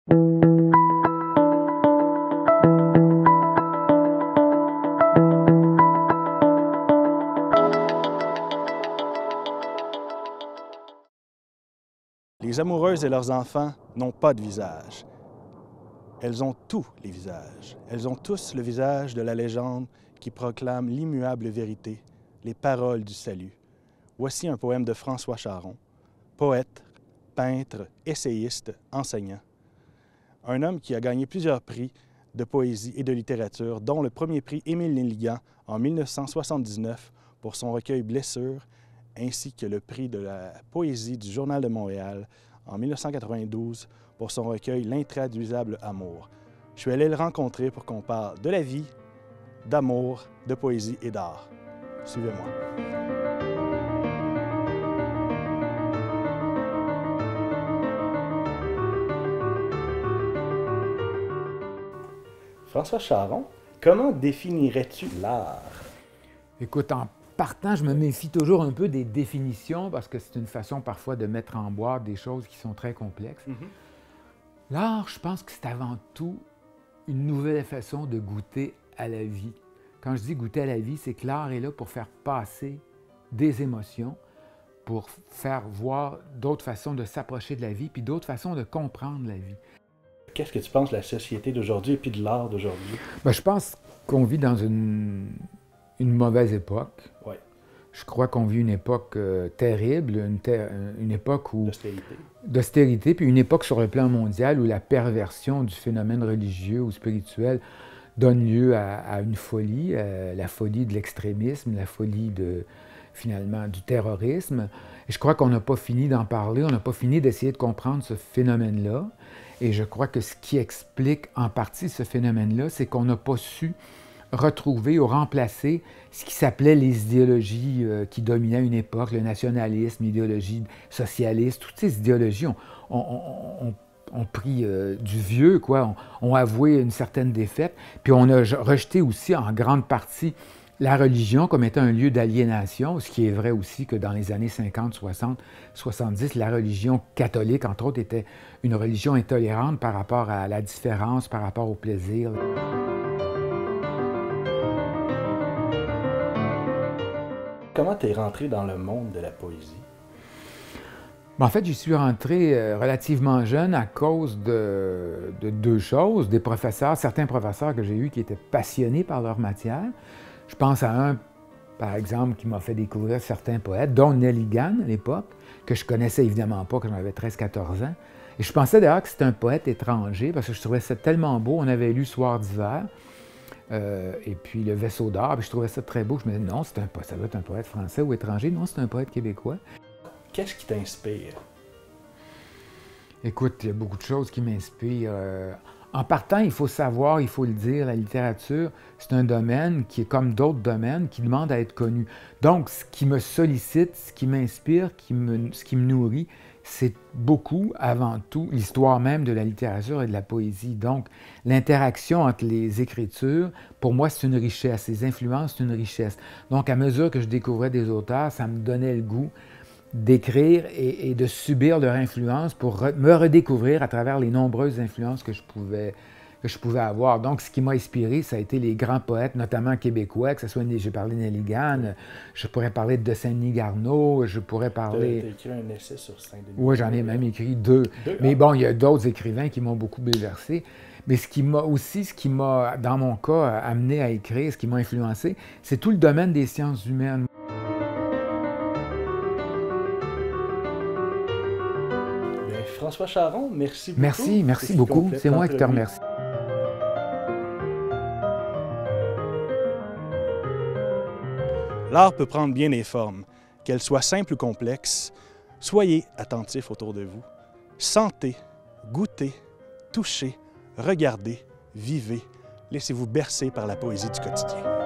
Les amoureuses et leurs enfants n'ont pas de visage. Elles ont tous les visages. Elles ont tous le visage de la légende qui proclame l'immuable vérité, les paroles du salut. Voici un poème de François Charon, poète, peintre, essayiste, enseignant. Un homme qui a gagné plusieurs prix de poésie et de littérature, dont le premier prix Émile Nelligan en 1979 pour son recueil Blessures, ainsi que le prix de la poésie du Journal de Montréal en 1992 pour son recueil L'intraduisable amour. Je suis allé le rencontrer pour qu'on parle de la vie, d'amour, de poésie et d'art. Suivez-moi. François Charon, comment définirais-tu l'art? Écoute, en partant, je me méfie toujours un peu des définitions parce que c'est une façon parfois de mettre en boîte des choses qui sont très complexes. L'art, je pense que c'est avant tout une nouvelle façon de goûter à la vie. Quand je dis goûter à la vie, c'est que l'art est là pour faire passer des émotions, pour faire voir d'autres façons de s'approcher de la vie, puis d'autres façons de comprendre la vie. Qu'est-ce que tu penses de la société d'aujourd'hui et puis de l'art d'aujourd'hui? Bien, je pense qu'on vit dans une mauvaise époque. Oui. Je crois qu'on vit une époque terrible, une époque où... D'austérité. D'austérité, puis une époque sur le plan mondial où la perversion du phénomène religieux ou spirituel donne lieu à une folie, la folie de l'extrémisme, la folie finalement du terrorisme. Et je crois qu'on n'a pas fini d'en parler, on n'a pas fini d'essayer de comprendre ce phénomène-là. Et je crois que ce qui explique en partie ce phénomène-là, c'est qu'on n'a pas su retrouver ou remplacer ce qui s'appelait les idéologies qui dominaient une époque, le nationalisme, l'idéologie socialiste. Toutes ces idéologies ont pris du vieux, quoi, ont avoué une certaine défaite, puis on a rejeté aussi en grande partie la religion comme étant un lieu d'aliénation, ce qui est vrai aussi que dans les années 50, 60, 70, la religion catholique, entre autres, était une religion intolérante par rapport à la différence, par rapport au plaisir. Comment tu es rentré dans le monde de la poésie? En fait, j'y suis rentré relativement jeune à cause de deux choses. Des professeurs, certains professeurs que j'ai eus qui étaient passionnés par leur matière. Je pense à un, par exemple, qui m'a fait découvrir certains poètes, dont Nelligan à l'époque, que je connaissais évidemment pas quand j'avais 13-14 ans. Et je pensais d'ailleurs que c'était un poète étranger parce que je trouvais ça tellement beau. On avait lu Soir d'hiver. Et puis Le Vaisseau d'or, puis je trouvais ça très beau. Je me disais, non, ça doit être un poète français ou étranger. Non, c'est un poète québécois. Qu'est-ce qui t'inspire? Écoute, il y a beaucoup de choses qui m'inspirent. En partant, il faut savoir, il faut le dire, la littérature, c'est un domaine qui est comme d'autres domaines, qui demande à être connu. Donc, ce qui me sollicite, ce qui m'inspire, ce qui me nourrit, c'est beaucoup, avant tout, l'histoire même de la littérature et de la poésie. Donc, l'interaction entre les écritures, pour moi, c'est une richesse. Les influences, c'est une richesse. Donc, à mesure que je découvrais des auteurs, ça me donnait le goût d'écrire et de subir leur influence pour me redécouvrir à travers les nombreuses influences que je pouvais avoir. Donc, ce qui m'a inspiré, ça a été les grands poètes, notamment québécois, que ce soit, j'ai parlé de Nelligan, je pourrais parler de Saint-Denis Garneau, je pourrais parler... Tu as écrit un essai sur Saint-Denis. Oui, j'en ai même écrit deux. Mais bon, il y a d'autres écrivains qui m'ont beaucoup bouleversé. Mais ce qui m'a, dans mon cas, amené à écrire, ce qui m'a influencé, c'est tout le domaine des sciences humaines. François Charon, merci beaucoup. Merci beaucoup. C'est moi qui te remercie. L'art peut prendre bien des formes, qu'elles soient simples ou complexes. Soyez attentifs autour de vous. Sentez, goûtez, touchez, regardez, vivez. Laissez-vous bercer par la poésie du quotidien.